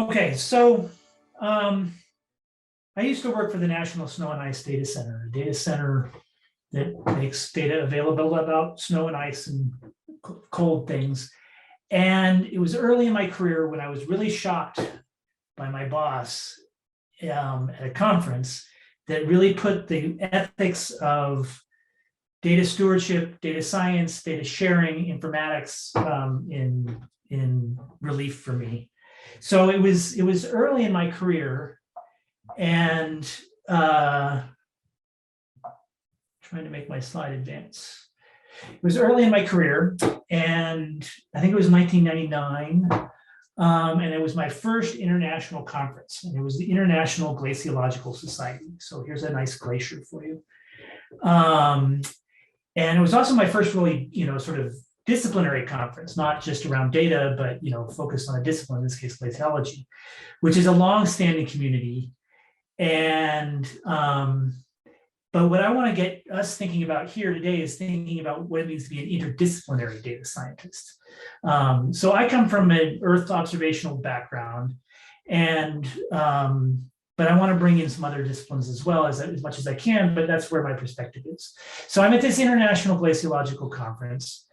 Okay, so I used to work for the National Snow and Ice Data Center, a data center that makes data available about snow and ice and cold things. And it was early in my career when I was really shocked by my boss at a conference that really put the ethics of data stewardship, data science, data sharing, informatics in relief for me. So it was early in my career, and trying to make my slide advance. It was early in my career, and I think it was 1999, and it was my first international conference, and it was the International Glaciological Society. So here's a nice glacier for you. And it was also my first really, sort of disciplinary conference, not just around data, but, focused on a discipline, in this case, glaciology, which is a long-standing community. And, but what I want to get us thinking about here today is thinking about what it means to be an interdisciplinary data scientist. So I come from an Earth observational background, and but I want to bring in some other disciplines as well as much as I can, but that's where my perspective is. So I'm at this International Glaciological Conference.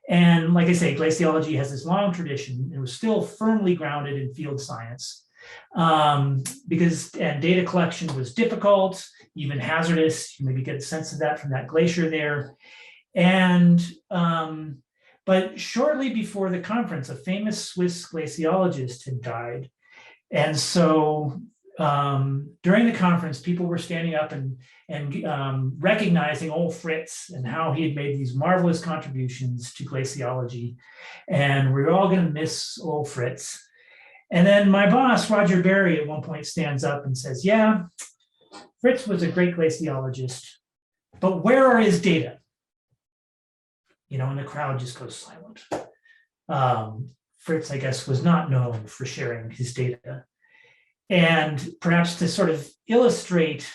And like I say, glaciology has this long tradition. It was still firmly grounded in field science because data collection was difficult, even hazardous. You maybe get a sense of that from that glacier there. And but shortly before the conference, a famous Swiss glaciologist had died. And so during the conference, people were standing up and recognizing old Fritz and how he had made these marvelous contributions to glaciology. And we were all going to miss old Fritz. And then my boss, Roger Berry, at one point stands up and says, yeah, Fritz was a great glaciologist, but where are his data? And the crowd just goes silent. Fritz, I guess, was not known for sharing his data. And perhaps to sort of illustrate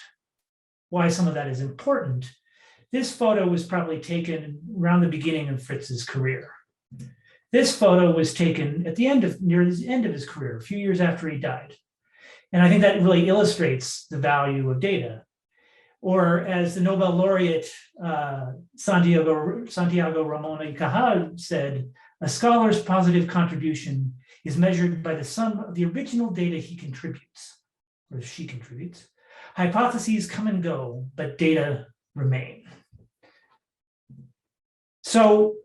why some of that is important, this photo was probably taken around the beginning of Fritz's career. This photo was taken at near the end of his career, a few years after he died. And I think that really illustrates the value of data. Or as the Nobel laureate Santiago Ramon y Cajal said, a scholar's positive contribution is measured by the sum of the original data he contributes, or she contributes. Hypotheses come and go, but data remain. So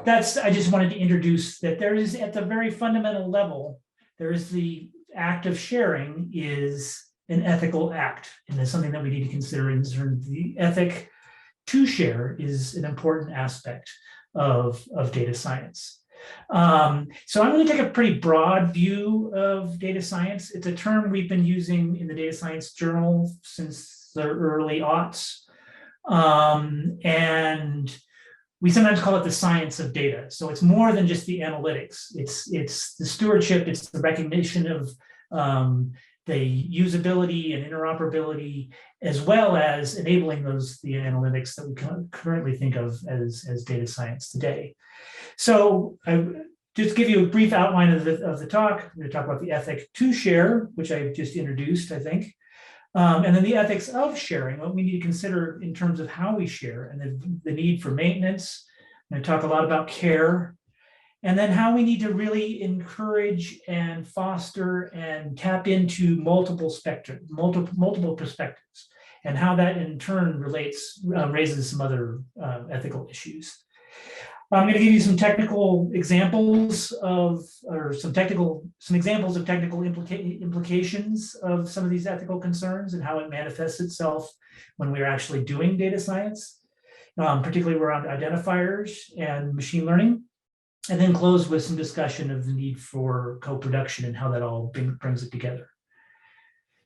I just wanted to introduce that there is, at the very fundamental level, there is the act of sharing is an ethical act, and it's something that we need to consider in terms of the ethic to share is an important aspect of data science. So I'm going to take a pretty broad view of data science. It's a term we've been using in the Data Science Journal since the early aughts. And we sometimes call it the science of data. So it's more than just the analytics. It's the stewardship, it's the recognition of the usability and interoperability, as well as enabling the analytics that we currently think of as data science today. So I just give you a brief outline of the talk. I'm going to talk about the ethic to share, which I just introduced, I think. And then the ethics of sharing, what we need to consider in terms of how we share, and then the need for maintenance. I'm going to talk a lot about care, and then how we need to really encourage and foster and tap into multiple perspectives, and how that in turn raises some other ethical issues. I'm going to give you some technical examples some examples of technical implications of some of these ethical concerns and how it manifests itself when we're actually doing data science, particularly around identifiers and machine learning, and then close with some discussion of the need for co-production and how that all brings it together.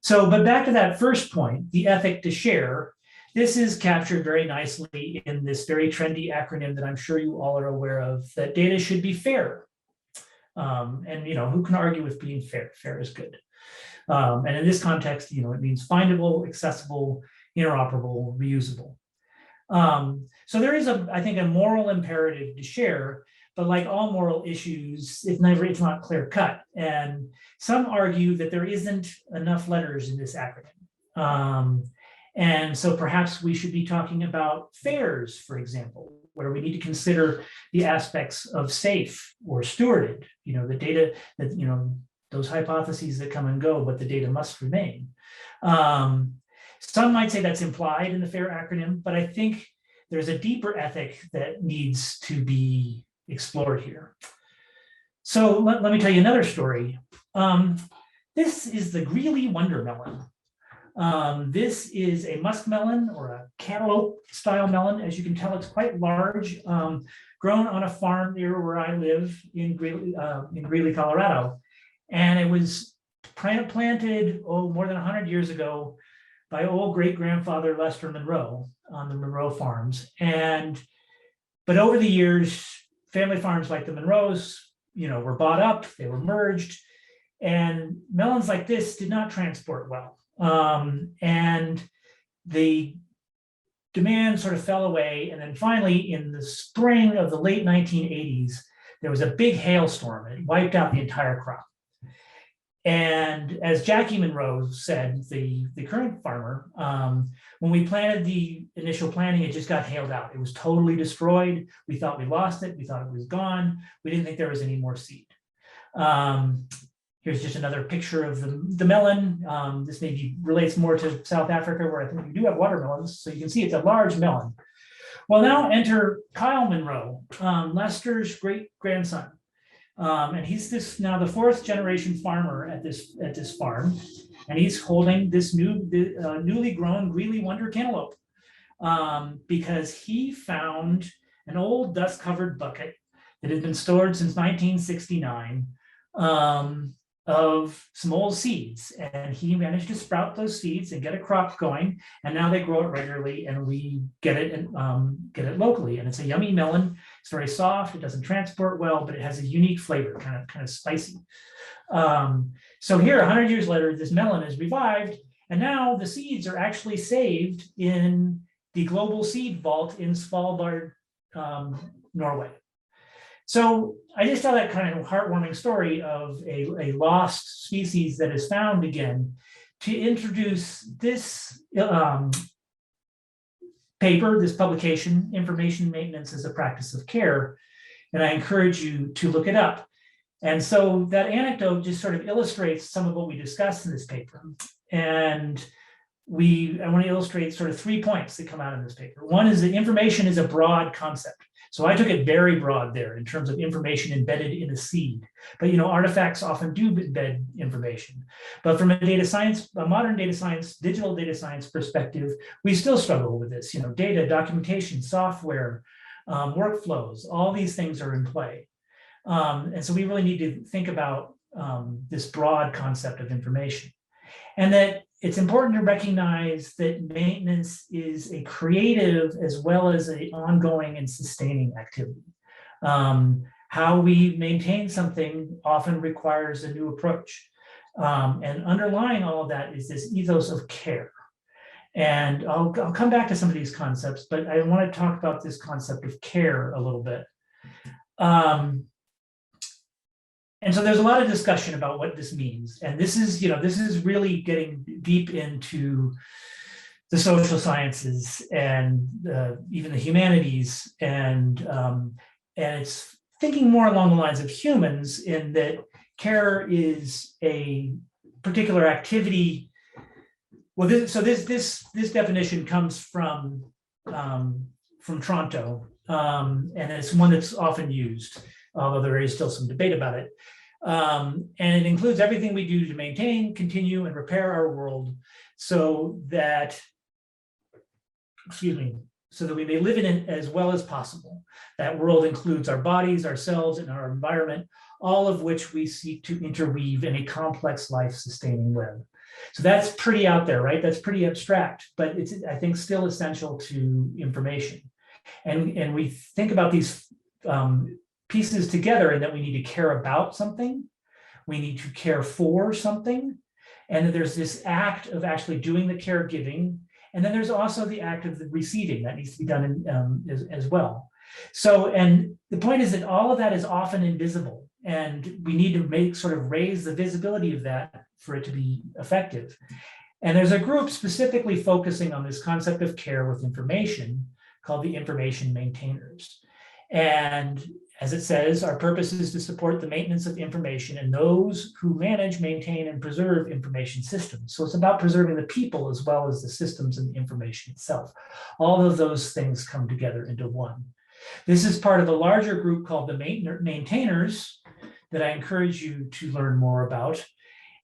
So, but back to that first point, the ethic to share. This is captured very nicely in this very trendy acronym that I'm sure you all are aware of, that data should be fair. And who can argue with being fair? Fair is good. And in this context, it means findable, accessible, interoperable, reusable. So there is I think a moral imperative to share, but like all moral issues, it's not clear cut. And some argue that there isn't enough letters in this acronym. And so perhaps we should be talking about fairs, for example, where we need to consider the aspects of safe or stewarded, the data that, those hypotheses that come and go, but the data must remain. Some might say that's implied in the FAIR acronym, but I think there's a deeper ethic that needs to be explored here. So let me tell you another story. This is the Greeley Wonder Melon. This is a muskmelon or a cantaloupe style melon. As you can tell, it's quite large, grown on a farm near where I live in Greeley, Colorado. And it was planted, more than 100 years ago by old great-grandfather Lester Monroe on the Monroe farms. But over the years, family farms like the Monroes, were bought up, they were merged, and melons like this did not transport well. And the demand sort of fell away. And then finally, in the spring of the late 1980s, there was a big hailstorm and it wiped out the entire crop. And as Jackie Monroe said, the current farmer, when we planted the initial planting, it just got hailed out. It was totally destroyed. We thought we lost it. We thought it was gone. We didn't think there was any more seed. Here's just another picture of the melon. This maybe relates more to South Africa, where I think we do have watermelons. So you can see it's a large melon. Well, now enter Kyle Monroe, Lester's great-grandson. And he's now the fourth generation farmer at this farm, and he's holding this newly grown Greeley Wonder cantaloupe because he found an old dust-covered bucket that had been stored since 1969 of some old seeds, and he managed to sprout those seeds and get a crop going, and now they grow it regularly, and we get it locally, and it's a yummy melon. It's very soft. It doesn't transport well, but it has a unique flavor, kind of spicy. So here, 100 years later, this melon is revived, and now the seeds are actually saved in the global seed vault in Svalbard, Norway. So I just tell that kind of heartwarming story of a lost species that is found again to introduce this paper, this publication, Information Maintenance as a Practice of Care, and I encourage you to look it up. And so that anecdote just sort of illustrates some of what we discussed in this paper. And I want to illustrate sort of 3 points that come out of this paper. One is that information is a broad concept. So I took it very broad there in terms of information embedded in a seed. But artifacts often do embed information. But from a modern data science, digital data science perspective, we still struggle with this. Data, documentation, software, workflows, all these things are in play. And so we really need to think about this broad concept of information. And that it's important to recognize that maintenance is a creative as well as an ongoing and sustaining activity. How we maintain something often requires a new approach. And underlying all of that is this ethos of care. And I'll come back to some of these concepts, but I want to talk about this concept of care a little bit. And so there's a lot of discussion about what this means. And this is really getting deep into the social sciences and even the humanities. And it's thinking more along the lines of humans in that care is a particular activity. Well, this definition comes from Toronto, and it's one that's often used, although there is still some debate about it. And it includes everything we do to maintain, continue, and repair our world so that we may live in it as well as possible. That world includes our bodies, ourselves, and our environment, all of which we seek to interweave in a complex life-sustaining web. So that's pretty out there, right? That's pretty abstract, but it's, I think, still essential to information. And we think about these pieces together in that we need to care about something, we need to care for something, and then there's this act of actually doing the caregiving, and then there's also the act of the receiving that needs to be done as well. So, and the point is that all of that is often invisible, and we need to raise the visibility of that for it to be effective. And there's a group specifically focusing on this concept of care with information called the information maintainers. And as it says, our purpose is to support the maintenance of information and those who manage, maintain, and preserve information systems. So it's about preserving the people as well as the systems and the information itself. All of those things come together into one. This is part of a larger group called the maintainers that I encourage you to learn more about.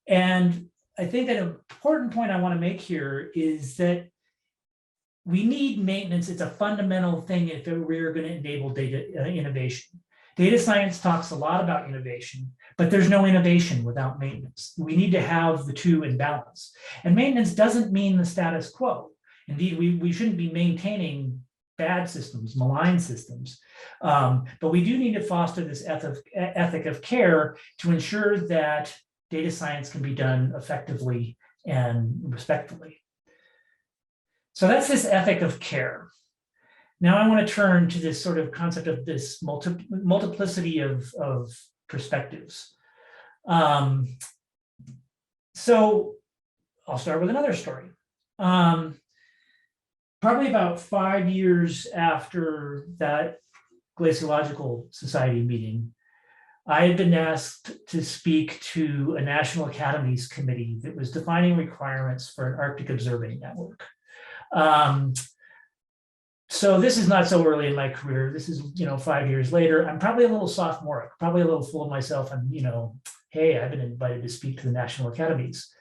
And I think an important point I want to make here is that we need maintenance. It's a fundamental thing if we're going to enable data innovation. Data science talks a lot about innovation, but there's no innovation without maintenance. We need to have the two in balance. And maintenance doesn't mean the status quo. Indeed, we shouldn't be maintaining bad systems, malign systems. But we do need to foster this ethic of care to ensure that data science can be done effectively and respectfully. So that's this ethic of care. Now I want to turn to this sort of concept of this multiplicity of perspectives. So I'll start with another story. Probably about 5 years after that Glaciological Society meeting, I had been asked to speak to a National Academies committee that was defining requirements for an Arctic observing network. So this is not so early in my career. This is, 5 years later. I'm probably a little sophomoric, probably a little full of myself. And, hey, I've been invited to speak to the National Academies.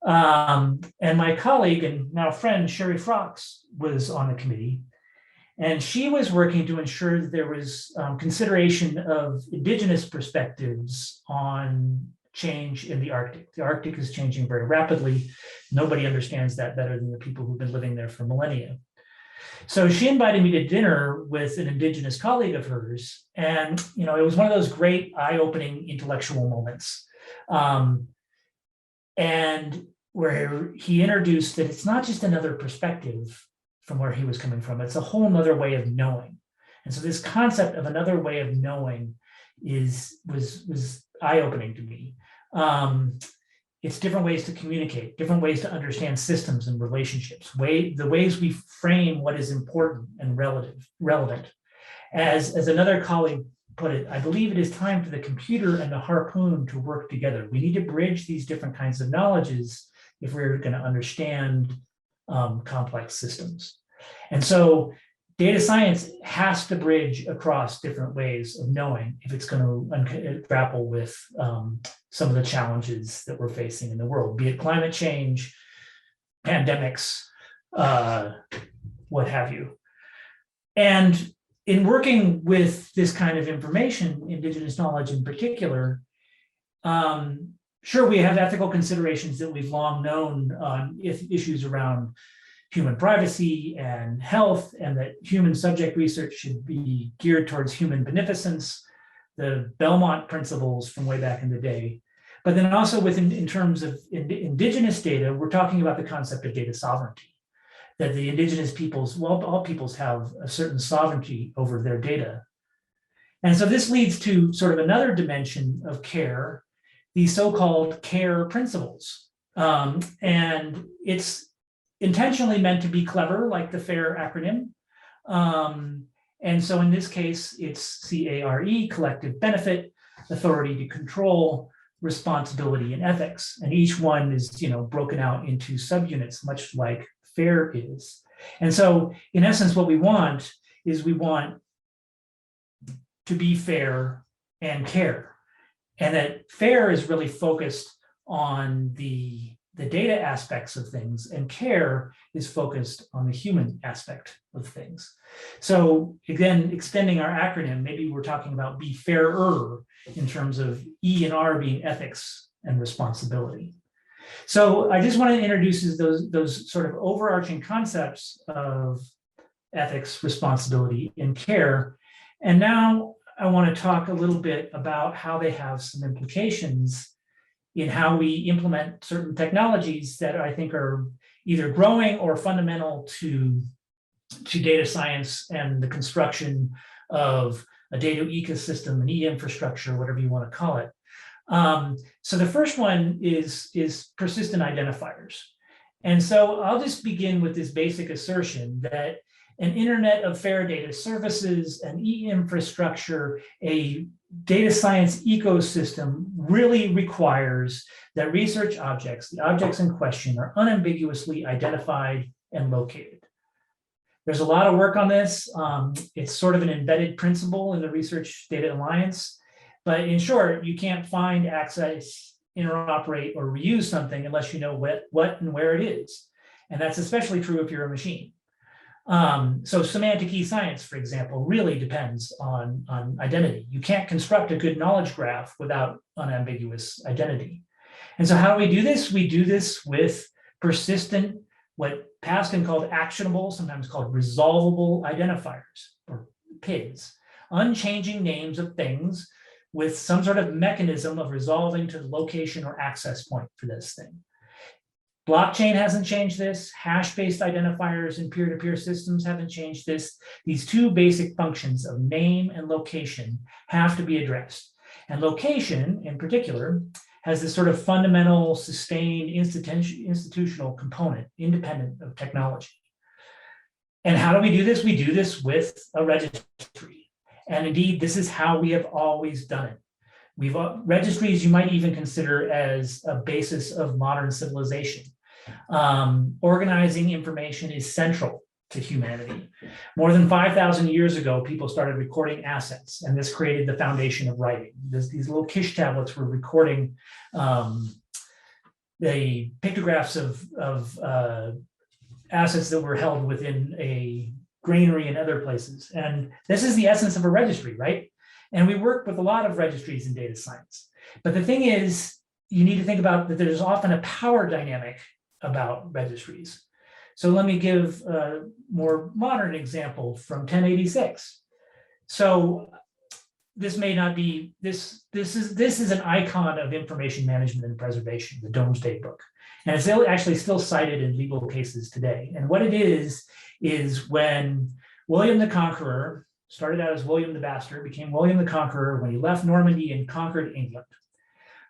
And my colleague and now friend, Sherry Frocks, was on the committee. And she was working to ensure that there was consideration of indigenous perspectives on change in the Arctic. The Arctic is changing very rapidly. Nobody understands that better than the people who've been living there for millennia. So she invited me to dinner with an indigenous colleague of hers. And, it was one of those great eye-opening intellectual moments. And where he introduced that it's not just another perspective from where he was coming from, it's a whole nother way of knowing. And so this concept of another way of knowing was eye-opening to me. It's different ways to communicate, different ways to understand systems and relationships, the ways we frame what is important and relevant. As another colleague put it, I believe it is time for the computer and the harpoon to work together. We need to bridge these different kinds of knowledges if we're going to understand complex systems. And so data science has to bridge across different ways of knowing if it's going to grapple with some of the challenges that we're facing in the world, be it climate change, pandemics, what have you. And in working with this kind of information, indigenous knowledge in particular, sure, we have ethical considerations that we've long known on issues around human privacy and health, and that human subject research should be geared towards human beneficence, the Belmont principles from way back in the day. But then also in terms of indigenous data, we're talking about the concept of data sovereignty, that the indigenous peoples, all peoples have a certain sovereignty over their data. And so this leads to sort of another dimension of care, these so-called care principles. And it's intentionally meant to be clever, like the FAIR acronym. And so in this case, it's CARE, collective benefit, authority to control, responsibility, and ethics. And each one is, broken out into subunits, much like FAIR is. And so in essence, what we want is we want to be fair and care. And that FAIR is really focused on the data aspects of things, and care is focused on the human aspect of things. So again, extending our acronym, maybe we're talking about be fairer in terms of E and R being ethics and responsibility. So I just want to introduce those sort of overarching concepts of ethics, responsibility, and care. And now I want to talk a little bit about how they have some implications in how we implement certain technologies that I think are either growing or fundamental to to data science and the construction of a data ecosystem, an e-infrastructure, whatever you want to call it. So the first one is persistent identifiers. And so I'll just begin with this basic assertion that an internet of fair data services, an e-infrastructure, a data science ecosystem really requires that research objects, the objects in question, are unambiguously identified and located. There's a lot of work on this. It's sort of an embedded principle in the Research Data Alliance. But in short, you can't find, access, interoperate, or reuse something unless you know what and where it is. And that's especially true if you're a machine. So semantic e-science, for example, really depends on identity. You can't construct a good knowledge graph without unambiguous identity. And so how do we do this? We do this with persistent, what Paskin called actionable, sometimes called resolvable identifiers, or PIDs, unchanging names of things with some sort of mechanism of resolving to the location or access point for this thing. Blockchain hasn't changed this. Hash-based identifiers in peer-to-peer systems haven't changed this. These two basic functions of name and location have to be addressed. And location, in particular, has this sort of fundamental, sustained institutional component, independent of technology. And how do we do this? We do this with a registry. And indeed, this is how we have always done it. Registries you might even consider as a basis of modern civilization. Organizing information is central to humanity. More than 5,000 years ago, people started recording assets, and this created the foundation of writing. These little Kish tablets were recording the pictographs of assets that were held within a granary and other places. And this is the essence of a registry, right? And we work with a lot of registries in data science. But the thing is, you need to think about that there's often a power dynamic about registries. So let me give a more modern example from 1086. So this may not be, this is an icon of information management and preservation, the Domesday Book. And it's actually still cited in legal cases today. And what it is when William the Conqueror started out as William the Bastard, became William the Conqueror when he left Normandy and conquered England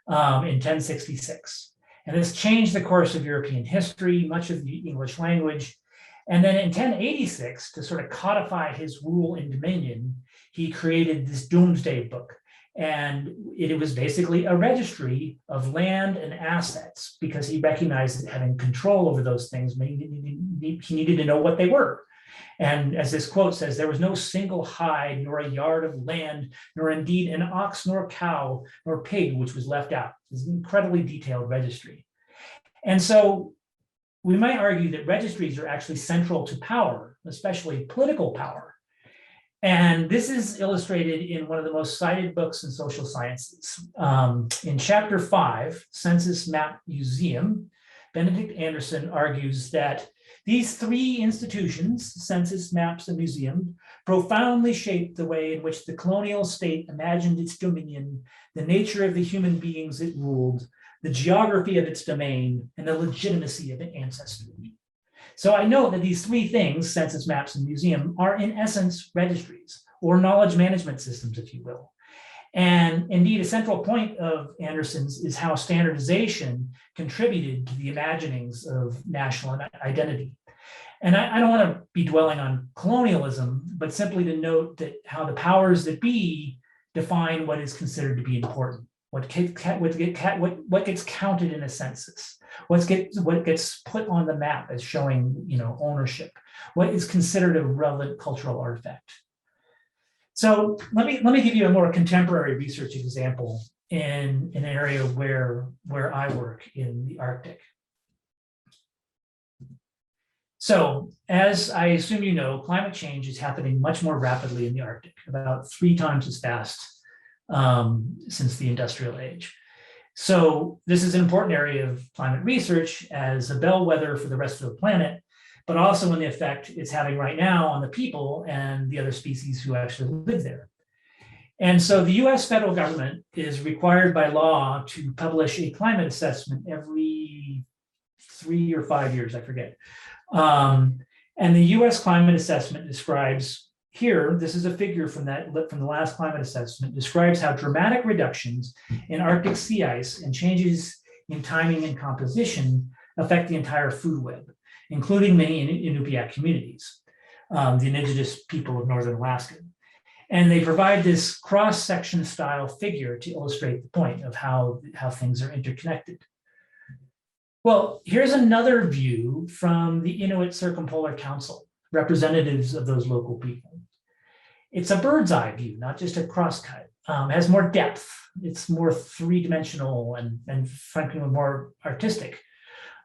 in 1066. And this changed the course of European history, much of the English language. And then in 1086, to sort of codify his rule and dominion, he created this Domesday Book. And it was basically a registry of land and assets because he recognized that having control over those things, he needed to know what they were. And as this quote says, there was no single hide, nor a yard of land, nor indeed an ox, nor cow, nor pig, which was left out. It's an incredibly detailed registry. And so we might argue that registries are actually central to power, especially political power. And this is illustrated in one of the most cited books in social sciences. In chapter 5, Census Map Museum, Benedict Anderson argues that these three institutions, census, maps, and museum, profoundly shaped the way in which the colonial state imagined its dominion, the nature of the human beings it ruled, the geography of its domain, and the legitimacy of its ancestry. So I note that these three things, census, maps, and museum, are in essence registries, or knowledge management systems, if you will. And indeed, a central point of Anderson's is how standardization contributed to the imaginings of national identity. And I don't want to be dwelling on colonialism, but simply to note that how the powers that be define what is considered to be important, what gets counted in a census, what gets put on the map as showing, ownership, what is considered a relevant cultural artifact. So let me give you a more contemporary research example in an area where I work in the Arctic. So as I assume you know, climate change is happening much more rapidly in the Arctic, about 3 times as fast since the industrial age. So this is an important area of climate research as a bellwether for the rest of the planet, but also in the effect it's having right now on the people and the other species who actually live there. And so the US federal government is required by law to publish a climate assessment every 3 or 5 years, I forget. And the US climate assessment describes here, this is a figure from the last climate assessment, describes how dramatic reductions in Arctic sea ice and changes in timing and composition affect the entire food web, including many Inupiaq communities, the indigenous people of Northern Alaska. And they provide this cross-section style figure to illustrate the point of how things are interconnected. Well, here's another view from the Inuit Circumpolar Council, representatives of those local people. It's a bird's eye view, not just a crosscut. Has more depth. It's more three-dimensional and frankly more artistic.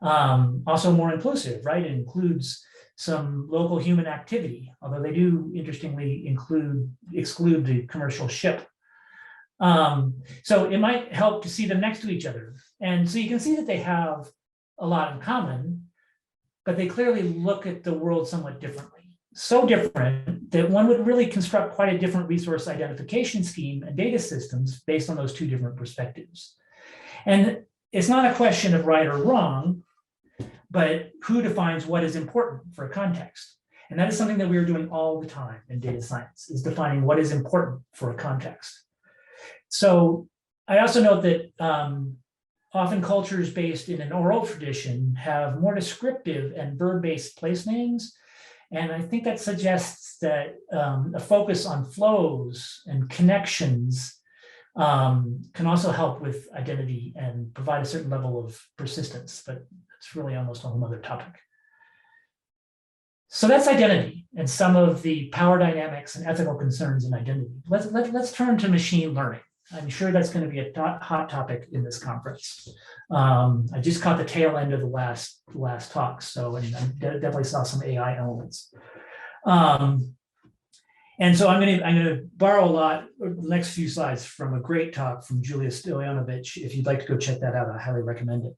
Also more inclusive, right? It includes some local human activity, although they do interestingly exclude the commercial ship. So it might help to see them next to each other. And so you can see that they have a lot in common, but they clearly look at the world somewhat differently. So different that one would really construct quite a different resource identification scheme and data systems based on those two different perspectives. And it's not a question of right or wrong, but who defines what is important for a context. And that is something that we are doing all the time in data science, is defining what is important for a context. So I also note that often cultures based in an oral tradition have more descriptive and verb-based place names. And I think that suggests that a focus on flows and connections can also help with identity and provide a certain level of persistence, but it's really almost a whole other topic. So that's identity and some of the power dynamics and ethical concerns in identity. Let's turn to machine learning. I'm sure that's going to be a hot topic in this conference. I just caught the tail end of the last talk, so and I definitely saw some AI elements. And so I'm going to borrow a lot the next few slides from a great talk from Julia Stojanovic. If you'd like to go check that out, I highly recommend it.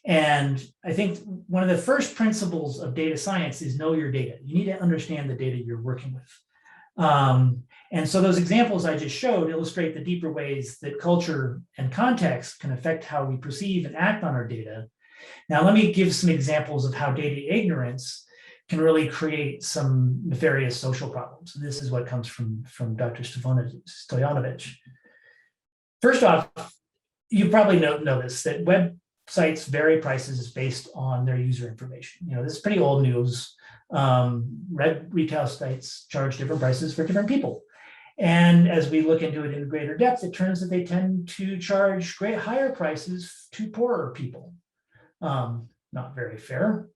And I think one of the first principles of data science is know your data. You need to understand the data you're working with. And so those examples I just showed illustrate the deeper ways that culture and context can affect how we perceive and act on our data. Now, let me give some examples of how data ignorance can really create some nefarious social problems. And this is what comes from Dr. Stojanovic. First off, you probably know this, that websites vary prices based on their user information. You know, this is pretty old news. Retail sites charge different prices for different people. And as we look into it in greater depth, it turns that they tend to charge higher prices to poorer people. Not very fair.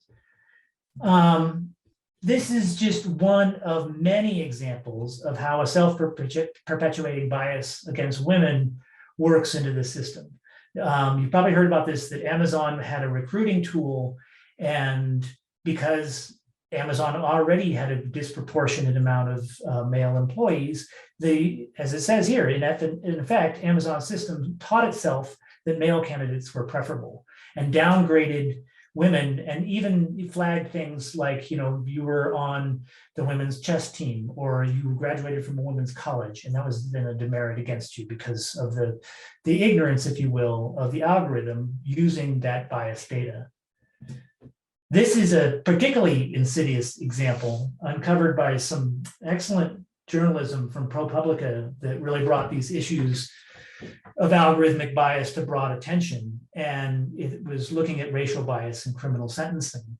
This is just one of many examples of how a self-perpetuating bias against women works into the system. You've probably heard about this, that Amazon had a recruiting tool, and because Amazon already had a disproportionate amount of male employees, as it says here, in effect, Amazon's system taught itself that male candidates were preferable and downgraded women, and even flagged things like, you know, you were on the women's chess team or you graduated from a women's college, and that was then a demerit against you because of the ignorance, if you will, of the algorithm using that biased data. This is a particularly insidious example uncovered by some excellent journalism from ProPublica that really brought these issues of algorithmic bias to broad attention. And it was looking at racial bias in criminal sentencing.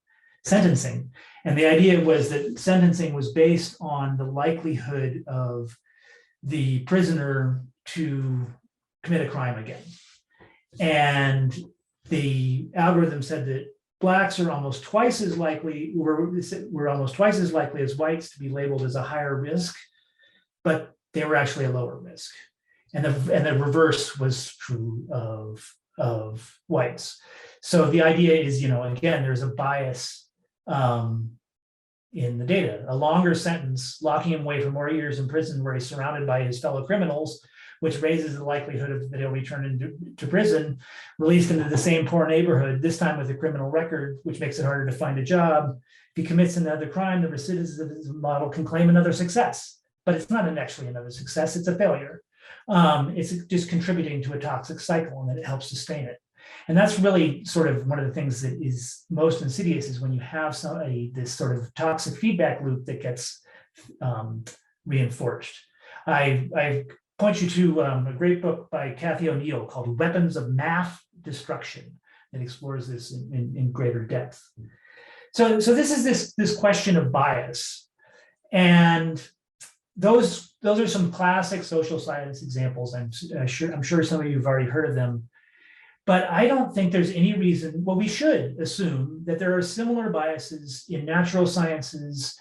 And the idea was that sentencing was based on the likelihood of the prisoner to commit a crime again. And the algorithm said that Blacks are almost twice as likely, were almost twice as likely as whites to be labeled as a higher risk, but they were actually a lower risk. And the reverse was true of whites. So the idea is, you know, again, there's a bias in the data. A longer sentence, locking him away for more years in prison where he's surrounded by his fellow criminals, which raises the likelihood that he'll be turned into prison, released into the same poor neighborhood, this time with a criminal record, which makes it harder to find a job. If he commits another crime, the recidivism model can claim another success, but it's not actually another success, it's a failure. It's just contributing to a toxic cycle, and then it helps sustain it. And that's really sort of one of the things that is most insidious, is when you have this sort of toxic feedback loop that gets reinforced. I point you to a great book by Kathy O'Neill called Weapons of Math Destruction that explores this in greater depth. So this is this question of bias. And those are some classic social science examples. I'm sure some of you have already heard of them. But I don't think there's any reason, well, we should assume that there are similar biases in natural sciences.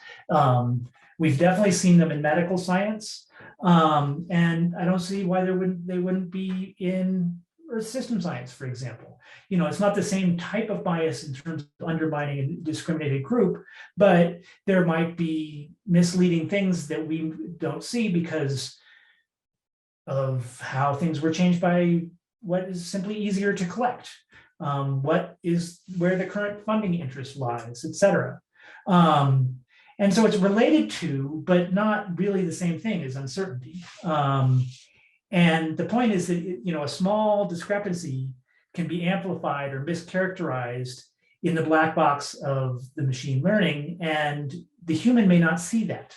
We've definitely seen them in medical science. And I don't see why they wouldn't be in Earth system science, for example. It's not the same type of bias in terms of undermining a discriminated group, but there might be misleading things that we don't see because of how things were changed by what is simply easier to collect, where the current funding interest lies, et cetera. And so it's related to, but not really the same thing as uncertainty. And the point is that a small discrepancy can be amplified or mischaracterized in the black box of the machine learning, and the human may not see that.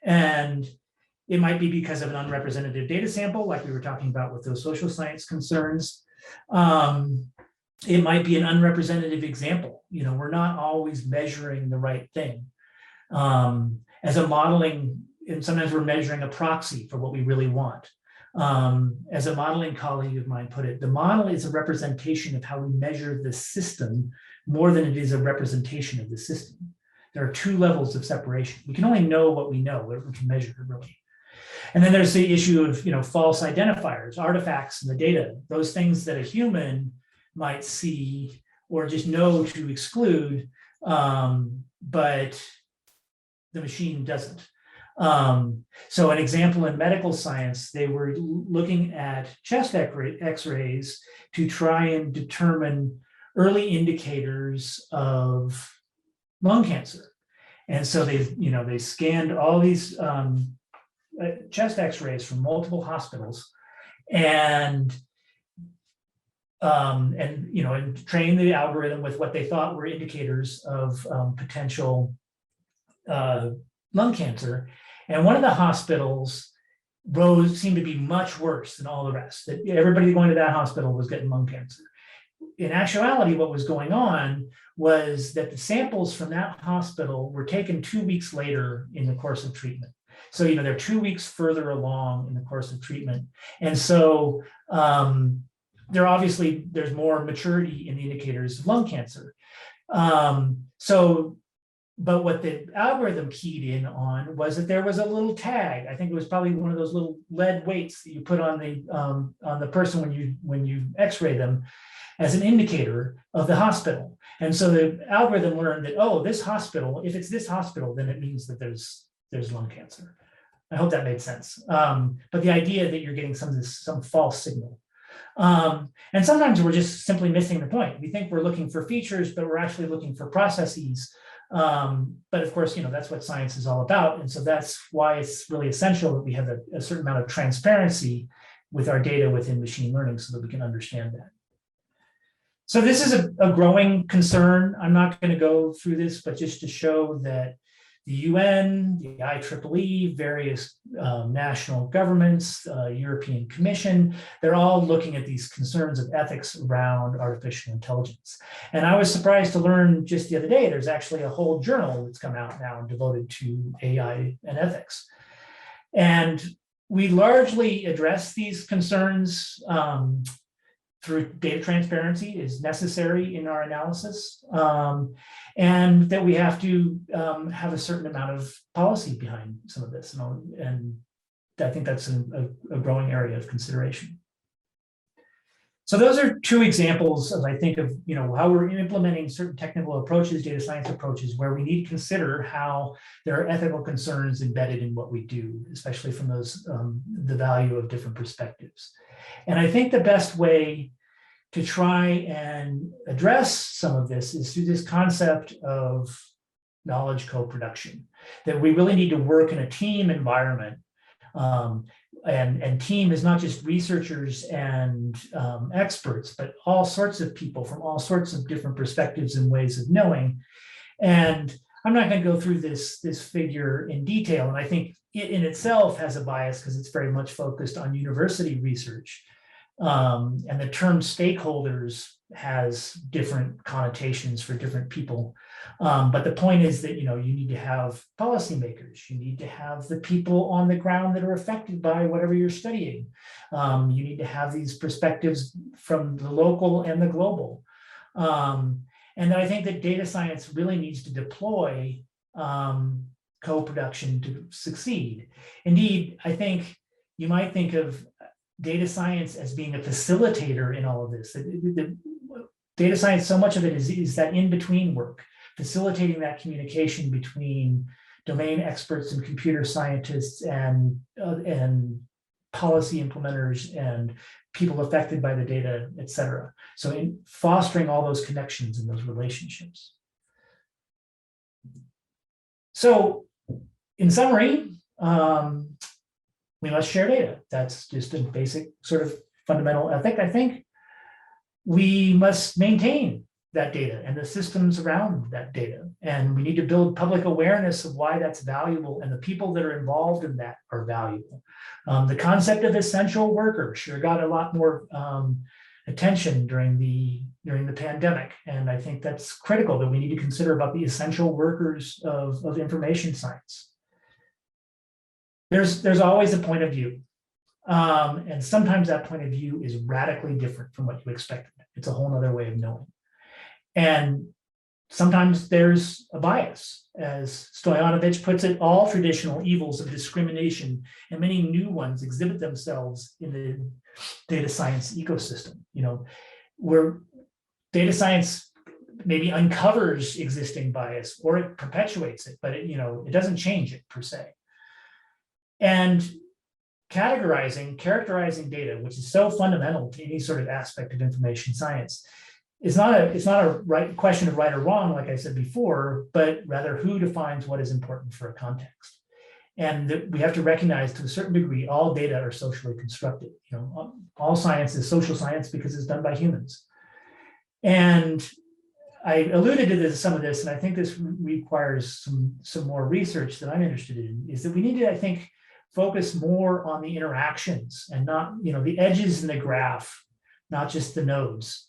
And it might be because of an unrepresentative data sample, like we were talking about with those social science concerns. It might be an unrepresentative example. We're not always measuring the right thing. As a modeling, and sometimes we're measuring a proxy for what we really want. As a modeling colleague of mine put it, the model is a representation of how we measure the system more than it is a representation of the system. There are two levels of separation. We can only know what we know, what we can measure, really. And then there's the issue of false identifiers, artifacts in the data, those things that a human might see or just know to exclude, but the machine doesn't. So an example in medical science, they were looking at chest x-rays to try and determine early indicators of lung cancer. And so they scanned all these chest x-rays from multiple hospitals and trained the algorithm with what they thought were indicators of potential lung cancer. And one of the hospitals seemed to be much worse than all the rest. That everybody going to that hospital was getting lung cancer. In actuality, what was going on was that the samples from that hospital were taken 2 weeks later in the course of treatment. So, they're 2 weeks further along in the course of treatment. And so there's more maturity in the indicators of lung cancer. But what the algorithm keyed in on was that there was a little tag. I think it was probably one of those little lead weights that you put on the person when you X-ray them, as an indicator of the hospital. And so the algorithm learned that, oh, this hospital, if it's this hospital, then it means that there's lung cancer. I hope that made sense. But the idea that you're getting some false signal. And sometimes we're just simply missing the point. We think we're looking for features, but we're actually looking for processes. But of course, that's what science is all about. And so that's why it's really essential that we have a certain amount of transparency with our data within machine learning so that we can understand that. So this is a growing concern. I'm not going to go through this, but just to show that the UN, the IEEE, various national governments, European Commission, they're all looking at these concerns of ethics around artificial intelligence. And I was surprised to learn just the other day, there's actually a whole journal that's come out now devoted to AI and ethics. And we largely address these concerns through data transparency is necessary in our analysis, and that we have to have a certain amount of policy behind some of this. And I think that's a growing area of consideration. So those are two examples of, I think, of how we're implementing certain technical approaches, data science approaches, where we need to consider how there are ethical concerns embedded in what we do, especially from those the value of different perspectives. And I think the best way to try and address some of this is through this concept of knowledge co-production, that we really need to work in a team environment And team is not just researchers and experts, but all sorts of people from all sorts of different perspectives and ways of knowing. And I'm not going to go through this figure in detail. And I think it in itself has a bias because it's very much focused on university research. And the term stakeholders has different connotations for different people. But the point is that, you need to have policymakers. You need to have the people on the ground that are affected by whatever you're studying. You need to have these perspectives from the local and the global. And I think that data science really needs to deploy co-production to succeed. Indeed, I think you might think of data science as being a facilitator in all of this. The data science, so much of it is that in-between work, facilitating that communication between domain experts and computer scientists and policy implementers and people affected by the data, et cetera. So in fostering all those connections and those relationships. So in summary, we must share data. That's just a basic sort of fundamental ethic, I think. We must maintain that data and the systems around that data. And we need to build public awareness of why that's valuable and the people that are involved in that are valuable. The concept of essential worker sure got a lot more attention during the pandemic. And I think that's critical that we need to consider about the essential workers of information science. There's always a point of view. And sometimes that point of view is radically different from what you expected. It's a whole other way of knowing. And sometimes there's a bias. As Stoyanovich puts it, all traditional evils of discrimination and many new ones exhibit themselves in the data science ecosystem. Where data science maybe uncovers existing bias or it perpetuates it, but it doesn't change it per se. And characterizing data, which is so fundamental to any sort of aspect of information science, it's not a right question of right or wrong, like I said before, but rather who defines what is important for a context. And we have to recognize to a certain degree, all data are socially constructed. All science is social science because it's done by humans. And I alluded to some of this, and I think this requires some more research that I'm interested in, is that we need to, I think, focus more on the interactions and not, the edges in the graph, not just the nodes.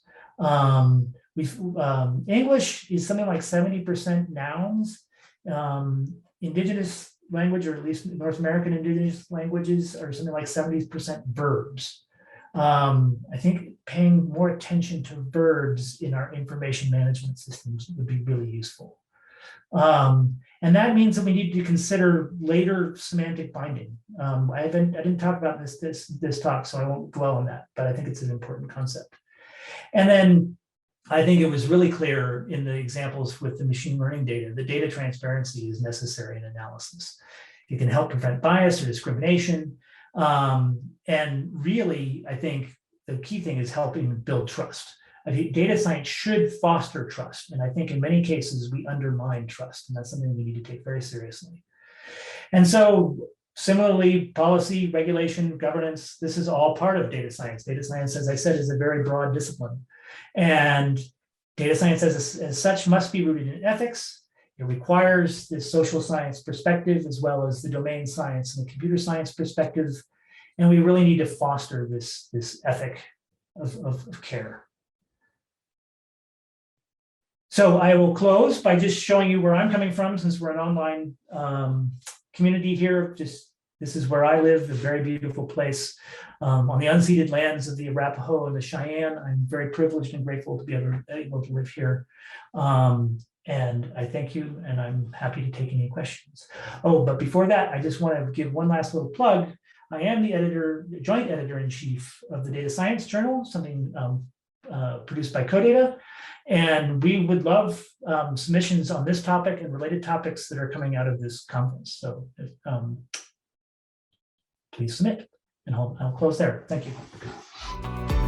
English is something like 70% nouns. Indigenous language, or at least North American indigenous languages, are something like 70% verbs. I think paying more attention to verbs in our information management systems would be really useful. And that means that we need to consider later semantic binding. I didn't talk about this talk, so I won't dwell on that, but I think it's an important concept. And then I think it was really clear in the examples with the machine learning data, the data transparency is necessary in analysis. It can help prevent bias or discrimination. And really, I think the key thing is helping build trust. I think data science should foster trust. And I think in many cases, we undermine trust. And that's something we need to take very seriously. And so similarly, policy, regulation, governance, this is all part of data science. Data science, as I said, is a very broad discipline. And data science as such must be rooted in ethics. It requires this social science perspective as well as the domain science and the computer science perspective. And we really need to foster this ethic of care. So I will close by just showing you where I'm coming from, since we're an online community here. This is where I live, a very beautiful place on the unceded lands of the Arapaho and the Cheyenne. I'm very privileged and grateful to be able to live here. And I thank you, and I'm happy to take any questions. Oh, but before that, I just want to give one last little plug. I am the joint editor-in-chief of the Data Science Journal, something produced by CoData. And we would love submissions on this topic and related topics that are coming out of this conference. So please submit, and I'll close there. Thank you.